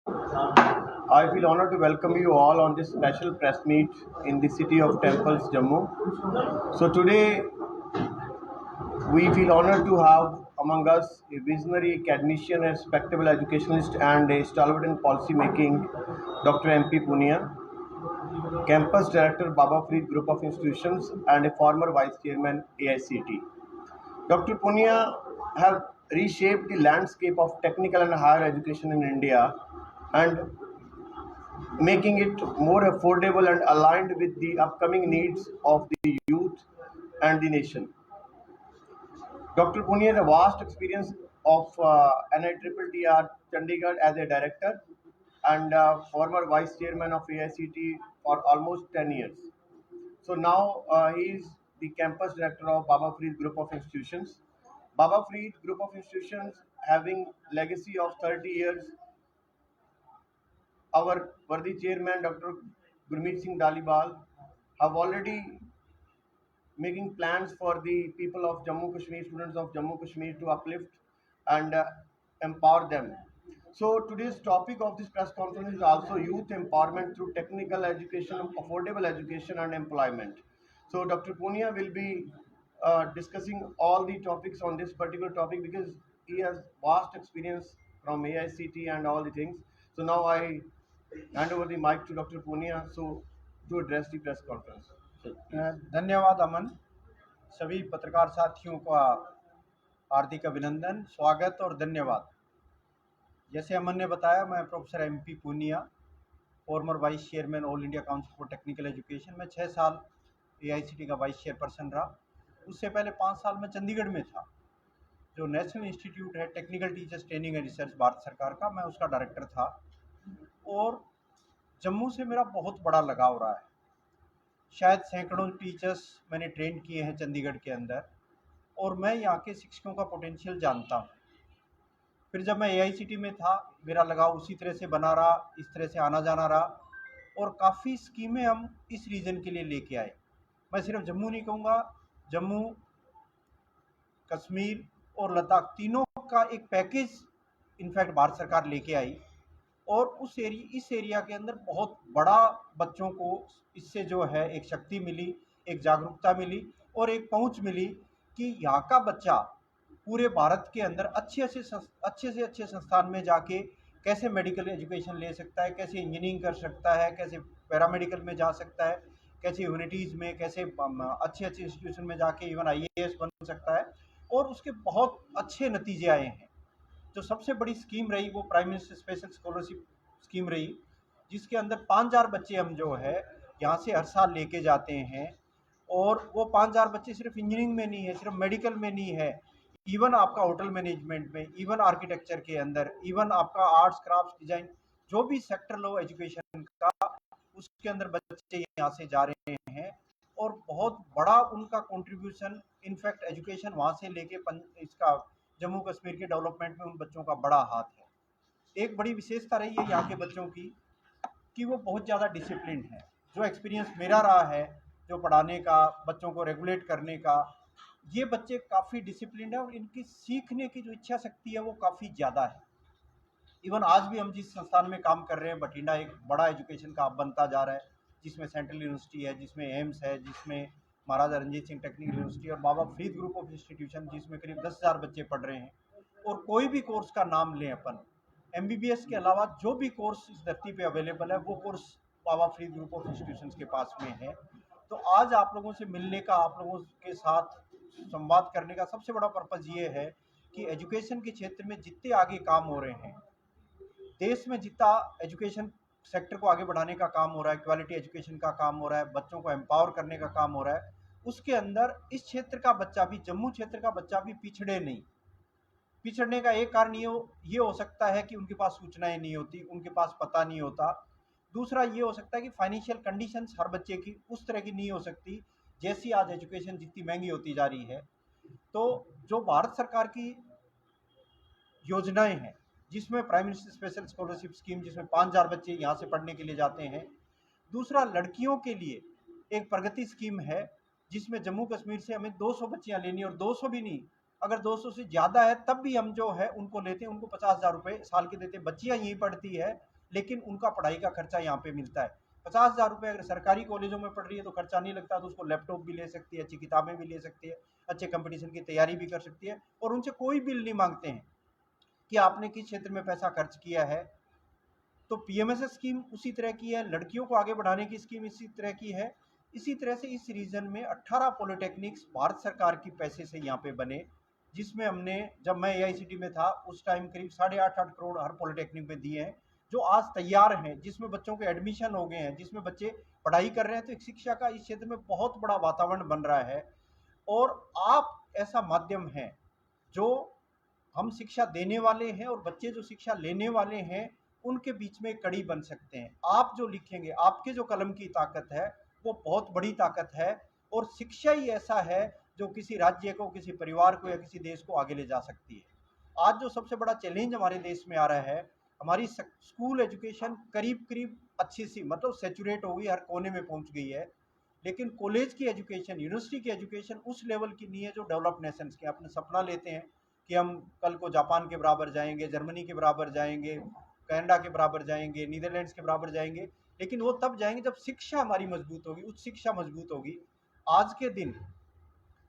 I feel honored to welcome you all on this special press meet in the city of Temples, Jammu. So today we feel honored to have among us a visionary academician, a respectable educationalist, and a stalwart in policy making, Dr. M.P. Punia, campus director, Baba Farid Group of Institutions, and a former vice chairman, AICT. Dr. Punia have reshaped the landscape of technical and higher education in India and making it more affordable and aligned with the upcoming needs of the youth and the nation. Dr. Punia has a vast experience of NITTR Chandigarh as a director and former vice chairman of AICT for almost 10 years. So now he is the campus director of Baba Farid Group of Institutions. Baba Farid Group of Institutions having legacy of 30 years. Our worthy chairman, Dr. Gurmeet Singh Dalibal, have already making plans for the people of Jammu Kashmir, students of Jammu Kashmir to uplift and empower them. So today's topic of this press conference is also youth empowerment through technical education, affordable education and employment. So Dr. Punia will be discussing all the topics on this particular topic because he has vast experience from AICT and all the things. So now I hand over the mic to Dr. Punia so to address the press conference. धन्यवाद अमन। सभी पत्रकार साथियों का हार्दिक अभिनंदन, स्वागत और धन्यवाद। जैसे अमन ने बताया, मैं professor M P Punia, former vice chairman All India Council for Technical Education में 6 साल एआईसीटी का वाइस चेयरपर्सन रहा। उससे पहले 5 साल में चंडीगढ़ में था, जो नेशनल इंस्टीट्यूट है technical teachers training and research Bharat सरकार का, मैं उसका डायरेक्टर था। और जम्मू से मेरा बहुत बड़ा लगाव रहा है। शायद सैकड़ों टीचर्स मैंने ट्रेन किए हैं चंडीगढ़ के अंदर, और मैं यहाँ के शिक्षकों का पोटेंशियल जानता हूँ। फिर जब मैं एआईसीटी में था, मेरा लगाव उसी तरह से बना रहा, इस तरह से आना जाना रहा, और काफ़ी स्कीमें हम इस रीजन के लिए लेके आए। मैं सिर्फ जम्मू नहीं कहूँगा, जम्मू, कश्मीर और लद्दाख तीनों का एक पैकेज इनफैक्ट भारत सरकार लेके आई। और इस एरिया के अंदर बहुत बड़ा बच्चों को इससे जो है एक शक्ति मिली, एक जागरूकता मिली और एक पहुंच मिली कि यहाँ का बच्चा पूरे भारत के अंदर अच्छे से अच्छे संस्थान में जाके कैसे मेडिकल एजुकेशन ले सकता है, कैसे इंजीनियरिंग कर सकता है, कैसे पैरामेडिकल में जा सकता है, कैसे ह्यूमैनिटीज़ में, कैसे अच्छे इंस्टीट्यूशन में जाके इवन आईएएस बन सकता है। और उसके बहुत अच्छे नतीजे आए हैं। जो सबसे बड़ी स्कीम रही वो prime minister special scholarship scheme रही, जिसके अंदर 5000 बच्चे हम जो है यहाँ से हर साल लेके जाते हैं। और वो 5000 बच्चे सिर्फ इंजीनियरिंग में नहीं है, सिर्फ मेडिकल में नहीं है, इवन आपका होटल मैनेजमेंट में, इवन आर्किटेक्चर के अंदर, इवन आपका आर्ट्स क्राफ्ट डिजाइन, जो भी सेक्टर लो एजुकेशन का, उसके अंदर बच्चे यहाँ से जा रहे हैं। और बहुत बड़ा उनका कंट्रीब्यूशन, इनफैक्ट एजुकेशन वहाँ से लेके इसका जम्मू कश्मीर के डेवलपमेंट में उन बच्चों का बड़ा हाथ है। एक बड़ी विशेषता रही है यहाँ के बच्चों की कि वो बहुत ज़्यादा डिसिप्लिन है। जो एक्सपीरियंस मेरा रहा है, जो पढ़ाने का, बच्चों को रेगुलेट करने का, ये बच्चे काफ़ी डिसिप्लिन है और इनकी सीखने की जो इच्छा शक्ति है वो काफ़ी ज़्यादा है। इवन आज भी हम जिस संस्थान में काम कर रहे हैं, बठिंडा एक बड़ा एजुकेशन का हब बनता जा रहा है, जिसमें सेंट्रल यूनिवर्सिटी है, जिसमें एम्स है, जिसमें महाराजा रंजीत सिंह टेक्निकल यूनिवर्सिटी और बाबा फरीद ग्रुप ऑफ इंस्टीट्यूशन, जिसमें करीब 10,000 बच्चे पढ़ रहे हैं। और कोई भी कोर्स का नाम लें अपन, एमबीबीएस के अलावा जो भी कोर्स इस धरती पे अवेलेबल है वो course Baba Farid group of institutions के पास में है। तो आज आप लोगों से मिलने का, आप लोगों के साथ संवाद करने का सबसे बड़ा पर्पज़ ये है कि एजुकेशन के क्षेत्र में जितने आगे काम हो रहे हैं, देश में जितना एजुकेशन सेक्टर को आगे बढ़ाने का काम हो रहा है, क्वालिटी एजुकेशन का काम हो रहा है, बच्चों को एम्पावर करने का काम हो रहा है, उसके अंदर इस क्षेत्र का बच्चा भी, जम्मू क्षेत्र का बच्चा भी पिछड़े नहीं। पिछड़ने का एक कारण ये हो सकता है कि उनके पास सूचनाएं नहीं होती, उनके पास पता नहीं होता। दूसरा ये हो सकता है कि फाइनेंशियल कंडीशंस हर बच्चे की उस तरह की नहीं हो सकती, जैसी आज एजुकेशन जितनी महंगी होती जा रही है। तो जो भारत सरकार की योजनाएं हैं, जिसमें prime minister special scholarship scheme, जिसमें 5000 बच्चे यहाँ से पढ़ने के लिए जाते हैं। दूसरा, लड़कियों के लिए एक प्रगति स्कीम है, जिसमें जम्मू कश्मीर से हमें 200 बच्चियाँ लेनी, और 200 भी नहीं, अगर 200 से ज़्यादा है तब भी हम जो है उनको लेते हैं, उनको 50,000 रुपये साल के देते हैं। बच्चियाँ यहीं पढ़ती है, लेकिन उनका पढ़ाई का खर्चा यहाँ पे मिलता है। 50,000 रुपये अगर सरकारी कॉलेजों में पढ़ रही है तो खर्चा नहीं लगता, तो उसको लैपटॉप भी ले सकती है, अच्छी किताबें भी ले सकती है, अच्छे कंपटीशन की तैयारी भी कर सकती है, और उनसे कोई बिल नहीं मांगते हैं कि आपने किस क्षेत्र में पैसा खर्च किया है। तो पीएमएसएस स्कीम उसी तरह की है, लड़कियों को आगे बढ़ाने की स्कीम इसी तरह की है। इसी तरह से इस रीजन में 18 पॉलिटेक्निक्स भारत सरकार की पैसे से यहाँ पे बने, जिसमें हमने, जब मैं एआईसीटी में था उस टाइम करीब 8.5 करोड़ हर पॉलिटेक्निक में दिए हैं, जो आज तैयार हैं, जिसमें बच्चों के एडमिशन हो गए हैं, जिसमें बच्चे पढ़ाई कर रहे हैं। तो एक शिक्षा का इस क्षेत्र में बहुत बड़ा वातावरण बन रहा है, और आप ऐसा माध्यम है जो हम शिक्षा देने वाले हैं और बच्चे जो शिक्षा लेने वाले हैं, उनके बीच में कड़ी बन सकते हैं। आप जो लिखेंगे, आपके जो कलम की ताकत है, वो बहुत बड़ी ताकत है, और शिक्षा ही ऐसा है जो किसी राज्य को, किसी परिवार को या किसी देश को आगे ले जा सकती है। आज जो सबसे बड़ा चैलेंज हमारे देश में आ रहा है, हमारी स्कूल एजुकेशन करीब करीब अच्छी सी, मतलब सेचुरेट हो गई, हर कोने में पहुंच गई है, लेकिन कॉलेज की एजुकेशन, यूनिवर्सिटी की एजुकेशन उस लेवल की नहीं है जो डेवलप नेशंस के। अपने सपना लेते हैं कि हम कल को जापान के बराबर जाएंगे, जर्मनी के बराबर जाएंगे, कनाडा के बराबर जाएंगे, नीदरलैंड्स के बराबर जाएंगे, लेकिन वो तब जाएंगे जब शिक्षा हमारी मजबूत होगी, उच्च शिक्षा मजबूत होगी। आज के दिन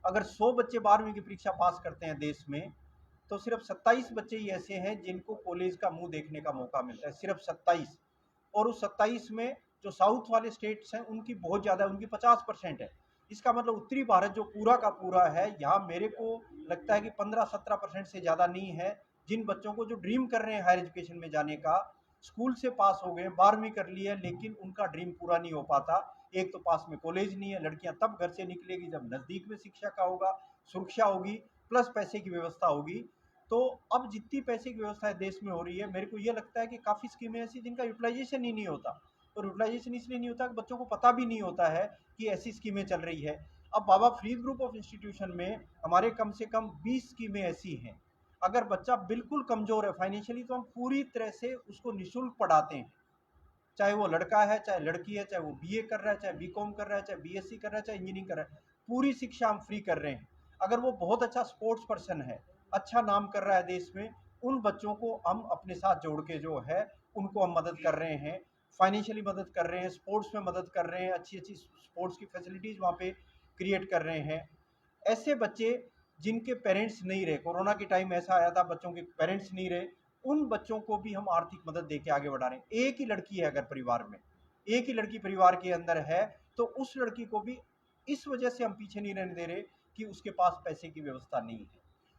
अगर 100 बच्चे 12वीं की परीक्षा पास करते हैं देश में, तो सिर्फ 27 बच्चे ही ऐसे हैं जिनको कॉलेज का मुंह देखने का मौका मिलता है, सिर्फ 27। और उस 27 में जो साउथ वाले स्टेट्स हैं उनकी बहुत ज़्यादा, उनकी 50% है। इसका मतलब उत्तरी भारत जो पूरा का पूरा है, यहाँ मेरे को लगता है कि 15-17% से ज़्यादा नहीं है जिन बच्चों को, जो ड्रीम कर रहे हैं हायर एजुकेशन में जाने का, स्कूल से पास हो गए, 12वीं कर ली है, लेकिन उनका ड्रीम पूरा नहीं हो पाता। एक तो पास में कॉलेज नहीं है, लड़कियां तब घर से निकलेगी जब नज़दीक में शिक्षा का होगा, सुरक्षा होगी, प्लस पैसे की व्यवस्था होगी। तो अब जितनी पैसे की व्यवस्था देश में हो रही है, मेरे को ये लगता है कि काफ़ी स्कीमें ऐसी जिनका यूटिलाइजेशन ही नहीं होता, और यूटिलाइजेशन इसलिए नहीं होता कि बच्चों को पता भी नहीं होता है कि ऐसी स्कीमें चल रही है। अब बाबा फरीद ग्रुप ऑफ इंस्टीट्यूशन में हमारे कम से कम 20 स्कीमें ऐसी हैं। अगर बच्चा बिल्कुल कमज़ोर है फाइनेंशियली, तो हम पूरी तरह से उसको निःशुल्क पढ़ाते हैं, चाहे वो लड़का है चाहे लड़की है, चाहे वो बीए कर रहा है, चाहे बीकॉम कर रहा है, चाहे बीएससी कर रहा है, चाहे इंजीनियरिंग कर रहा है, पूरी शिक्षा हम फ्री कर रहे हैं। अगर वो बहुत अच्छा स्पोर्ट्स पर्सन है, अच्छा नाम कर रहा है देश में, उन बच्चों को हम अपने साथ जोड़ के जो है उनको हम मदद कर रहे हैं, फाइनेंशियली मदद कर रहे हैं, स्पोर्ट्स में मदद कर रहे हैं, अच्छी अच्छी स्पोर्ट्स की फैसिलिटीज़ वहाँ पे क्रिएट कर रहे हैं। ऐसे बच्चे जिनके पेरेंट्स नहीं रहे, कोरोना के टाइम ऐसा आया था, बच्चों के पेरेंट्स नहीं रहे, उन बच्चों को भी हम आर्थिक मदद देके आगे बढ़ा रहे हैं। एक ही लड़की है अगर परिवार में, एक ही लड़की परिवार के अंदर है, तो उस लड़की को भी इस वजह से हम पीछे नहीं रहने दे रहे कि उसके पास पैसे की व्यवस्था नहीं है।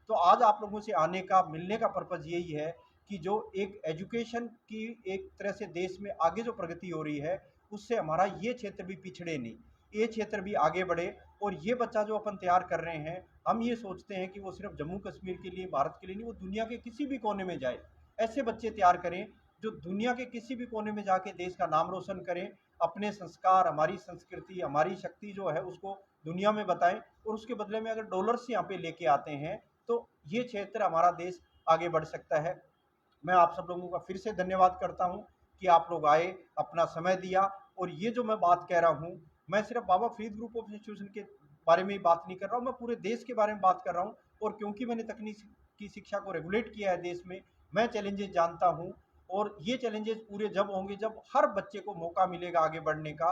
तो आज आप लोगों से आने का, मिलने का पर्पज़ यही है कि जो एक एजुकेशन की एक तरह से देश में आगे जो प्रगति हो रही है, उससे हमारा ये क्षेत्र भी पिछड़े नहीं, ये क्षेत्र भी आगे बढ़े। और ये बच्चा जो अपन तैयार कर रहे हैं, हम ये सोचते हैं कि वो सिर्फ जम्मू कश्मीर के लिए, भारत के लिए नहीं, वो दुनिया के किसी भी कोने में जाए। ऐसे बच्चे तैयार करें जो दुनिया के किसी भी कोने में जाके देश का नाम रोशन करें, अपने संस्कार, हमारी संस्कृति, हमारी शक्ति जो है उसको दुनिया में बताएं, और उसके बदले में अगर डॉलर्स यहाँ पे लेके आते हैं, तो ये क्षेत्र, हमारा देश आगे बढ़ सकता है। मैं आप सब लोगों का फिर से धन्यवाद करता हूँ कि आप लोग आए, अपना समय दिया। और ये जो मैं बात कह रहा हूँ, मैं सिर्फ बाबा फरीद ग्रुप ऑफ इंस्टीट्यूशन के बारे में ही बात नहीं कर रहा हूँ, मैं पूरे देश के बारे में बात कर रहा हूँ। और क्योंकि मैंने तकनीक की शिक्षा को रेगुलेट किया है देश में, मैं चैलेंजेस जानता हूँ, और ये चैलेंजेस पूरे जब होंगे जब हर बच्चे को मौका मिलेगा आगे बढ़ने का।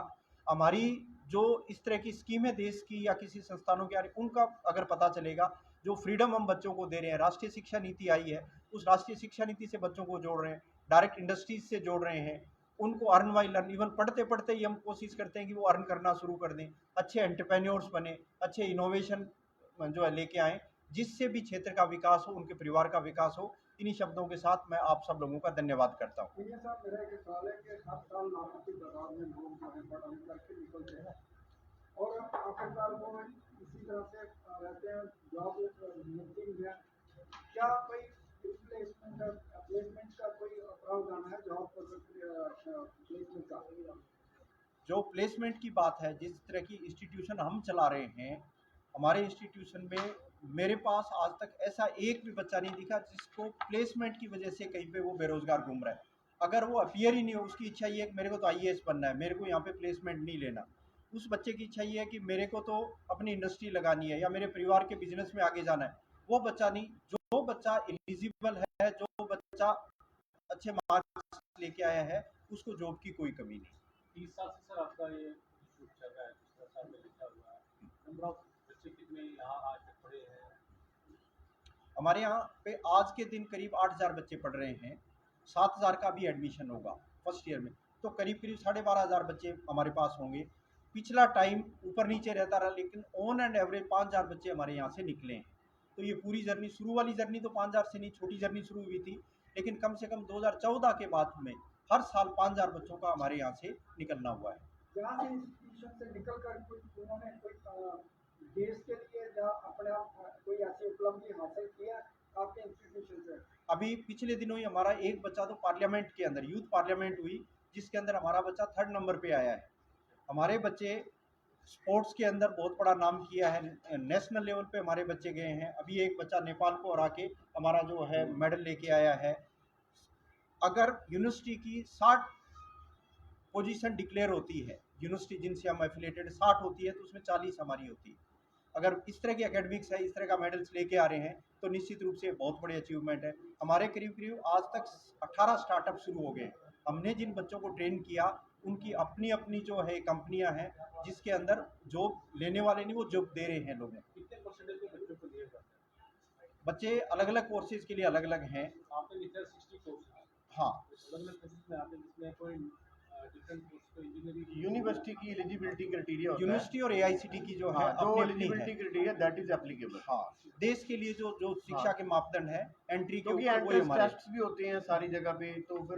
हमारी जो इस तरह की स्कीमें देश की या किसी संस्थानों की आ रही, उनका अगर पता चलेगा, जो फ्रीडम हम बच्चों को दे रहे हैं, राष्ट्रीय शिक्षा नीति आई है, उस राष्ट्रीय शिक्षा नीति से बच्चों को जोड़ रहे हैं, डायरेक्ट इंडस्ट्रीज से जोड़ रहे हैं, उनको अर्न वाई लर्न, इवन पढ़ते पढ़ते ही हम कोशिश करते हैं कि वो अर्न करना शुरू कर दें, अच्छे एंटरप्रेन्योर्स बने, अच्छे इनोवेशन जो है लेके आएँ, जिससे भी क्षेत्र का विकास हो, उनके परिवार का विकास हो। इन्हीं शब्दों के साथ मैं आप सब लोगों का धन्यवाद करता हूँ। ये साहब, मेरा एक सवाल है कि हर साल लाखों की तादाद में लोग जो है पढ़ लिख करके निकलते हैं, और आखिरकार वो इसी तरह से रहते हैं, जॉब मिलती है। क्या कोई प्लेसमेंट का कोई प्रावधान है जॉब प्लेसमेंट का? जो प्लेसमेंट की बात है, जिस तरह की इंस्टीट्यूशन हम चला रहे हैं, हमारे इंस्टीट्यूशन में मेरे पास आज तक ऐसा एक भी बच्चा नहीं दिखा जिसको प्लेसमेंट की वजह से कहीं पे वो बेरोजगार घूम रहा है। अगर वो अपियर ही नहीं हो, उसकी इच्छा ये है कि मेरे को तो आईएएस बनना है, मेरे को यहाँ पे प्लेसमेंट नहीं लेना, उस बच्चे की इच्छा ये है कि मेरे को तो अपनी इंडस्ट्री लगानी है या मेरे परिवार के बिजनेस में आगे जाना है, वो बच्चा नहीं। जो बच्चा एलिजिबल है, जो बच्चा अच्छे मार्क्स लेके आया है उसको जॉब की कोई कमी नहीं। 30 साल से सर आपका ये शूट चल रहा है, दूसरा साल में लिखा हुआ है। नंबर ऑफ बच्चे कितने यहाँ आज तक पढ़े हैं? हमारे यहाँ पे आज के दिन करीब 8,000 बच्चे पढ़ रहे हैं। 7,000 का भी एडमिशन होगा फर्स्ट ईयर में, तो करीब करीब 12,500 बच्चे हमारे पास होंगे। पिछला टाइम ऊपर नीचे रहता रहा, लेकिन ऑन एंड एवरेज 5,000 बच्चे हमारे यहाँ से निकले हैं। तो ये पूरी जर्नी, शुरू वाली जर्नी तो 5,000 से नहीं, छोटी जर्नी शुरू हुई थी, लेकिन कम से कम 2014 के बाद में हर साल 5,000 बच्चों का हमारे यहाँ से निकलना हुआ है। यहाँ से इंस्टीट्यूशन से निकल कर कोई उन्होंने कोई देश के लिए या अपने कोई ऐसी उपलब्धि हासिल किया आपके इंस्टीट्यूशन से? अभी पिछले दिनों ही हमारा एक बच्चा तो पार्लियामेंट के अंदर, यूथ पार्लियामेंट हुई, जिसके अंदर हमारा बच्चा 3rd नंबर पे आया है। हमारे बच्चे स्पोर्ट्स के अंदर बहुत बड़ा नाम किया है, नेशनल लेवल पे हमारे बच्चे गए हैं। अभी एक बच्चा नेपाल को हरा के हमारा जो है मेडल लेके आया है। अगर यूनिवर्सिटी की 60 पोजीशन डिक्लेयर होती है, यूनिवर्सिटी जिनसे हम एफिलेटेड 60 होती है, तो उसमें 40 हमारी होती है। अगर इस तरह की एकेडमिक्स है, इस तरह का मेडल्स लेके आ रहे हैं, तो निश्चित रूप से बहुत बड़ी अचीवमेंट है। हमारे करीब करीब आज तक 18 स्टार्टअप शुरू हो गए हैं। हमने जिन बच्चों को ट्रेन किया उनकी अपनी अपनी जो है कंपनियां हैं, जिसके अंदर जॉब लेने वाले नहीं, वो जॉब दे रहे हैं लोगों। कितने परसेंटेज के बच्चों को दिए जाते हैं? बच्चे अलग अलग कोर्सेज के लिए अलग अलग हैं। आपने लिखा है 60 कोर्सेज, हाँ, अलग अलग कोर्सेज में आपने जिसमें कोई डिफरेंट कोर्स को इंजीनियरिंग यूनिवर्सिटी की एलिजिबिलिटी क्राइटेरिया होता है। यूनिवर्सिटी और एआईसीटी की जो है हाँ, जो अपनी अपनी एलिजिबिलिटी है। Criteria that is applicable. हाँ, देश के लिए जो जो शिक्षा हाँ। के मापदंड है एंट्री के क्योंकि ऊपर, वही एंट्रेंस हमारे टेस्ट्स भी होते हैं सारी जगह पे, तो फिर